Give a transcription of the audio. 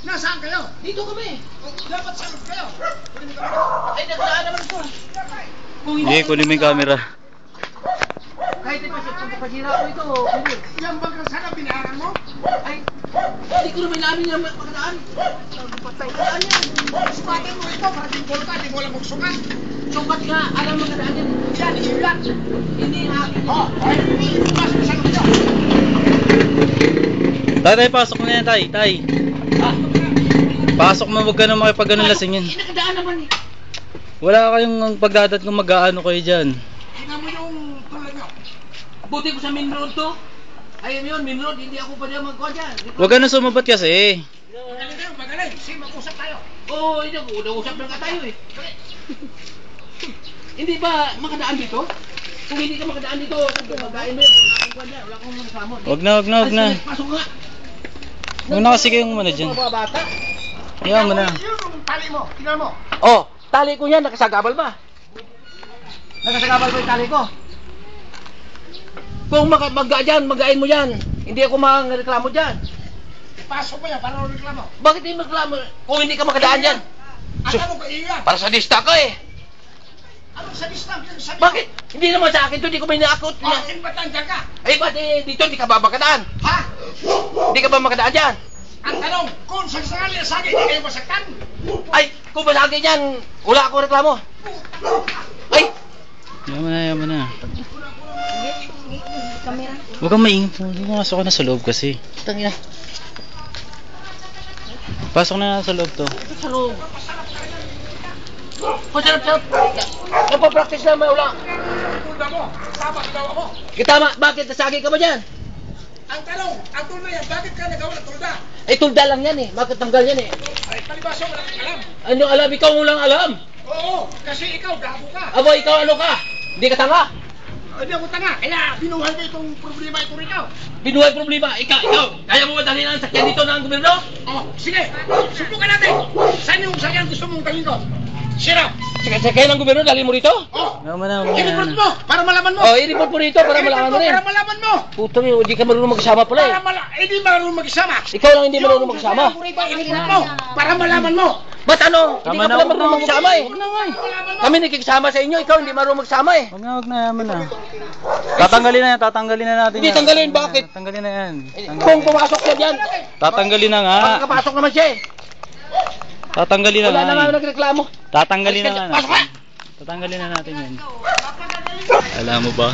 Nasaan kayo? Dito kami. Dapat sa loob kayo. Ay, nagdaan naman ito. Hindi, kunin mo yung camera. Kahit ipasira ko ito, hindi. Yan bang sana binayaran mo? Ay, hindi ko naman namin yung makadaan. Patay ka yan. Sukatin mo ito para di ka, di mo lang magsukat. Sukat nga, alam makadaan yan. Yan, ilan. Hindi yung akin. Ay, bukas mo sa loob kayo. Tay, pasok mo na yan, tay. Tay. Ah, Pasok mo, huwag ka na makipag-ano lasing yan. nakadaan naman eh. Wala kayong pagdadat kung mag-aano kayo dyan. Tingnan mo yung tulad nyo. Buti ko sa main road to. Ayun yun, main road, hindi ako pwede magkuha dyan. Huwag ka na sumabat kasi. Magaling kayo, magaling. Sige, mag-usap tayo. Oo, hindi ako. Usap na nga tayo eh. Hindi ba makadaan dito? Kung hindi ka makadaan dito, sabi ko, magkain mo yun. Wala akong kuha dyan. Wala akong kasama. Huwag na, huwag na, huwag na. Pasok nga. Huwag na kasi kayong muna dyan. Mga bata. Hayaan mo na. Yung tali mo, tingnan mo. Oh, tali ko yan, nakasagabal ba? Nakasagabal ba yung tali ko? Kung magain mo yan, hindi ako mangreklamo dyan. Pasok mo yan, para reklamo. Bakit hindi magreklamo kung hindi ka makadaan dyan? At ano ka iyan? Para sa dista ka eh. Anong sa distam? Bakit? Hindi naman sa akin to, hindi ko may naakot. Oh, ba't nandiyan ka? Eh, ba't dito hindi ka ba makadaan? Ha? Hindi ka ba makadaan dyan? Ang tanong, kung sakali na sagay, hindi kayo masaktan? Ay, kung masagin yan, wala akong reklamo. Ay, Hayaan mo na, hayaan mo na. Huwag kang maingit. Pumasok ka na sa loob kasi. tangina. Pasok na sa loob to. Sa loob. Sarap. Napapractice na may ulang. Tulda mo, tama gawa mo. Tama, bakit nasagi ka ba dyan? Ang tanong, ang tulda yan, bakit ka nagawa ng tulda? Eh, tulda lang yan eh. Bakit tanggal yan eh? Ay, palibasa wala kang alam. Ano alam? Ikaw mo lang alam. Oo, kasi ikaw, gabo ka. Abo, ikaw ano ka? Hindi ka tanga. Hindi ako tanga, kaya binuhay ko itong problema ito rin ikaw. Binuhay problema. Ikaw. Kaya mo ba dalhin ang sakyan dito ng gobyerno? Oh, sige, subukan natin. Saan yung sakyan gusto mong dalhin ko? Sira. Sakyan ng gobyerno, dalhin mo rito? Oh, Hayaan mo na, huwag i-report na. mo, para malaman mo. Oh, i-report mo rito para malaman mo rin. Para malaman mo. Puto rin, hindi ka marunong magsama pala eh. Hindi marunong mag-isama. Ikaw lang hindi marunong magsama. I-report mo, para malaman mo. Ba't ano? Hindi Tama ka na, pala huwag marunong na, magsama eh. huwag na nga eh. Kami nakikisama sa inyo, ikaw hindi marunong magsama eh. Huwag na, hayaan mo na. Tatanggalin na yan, tatanggalin na natin Hindi yan. tanggalin, bakit? Tatanggalin na yan. Kung pumasok siya dyan, Tatanggalin na nga. makakapasok naman siya eh. Tatanggalin na Wala nga. na nga eh. nagreklamo. Tatanggalin na nga. Pasok ka! Tatanggalin na natin yan. Alam mo ba?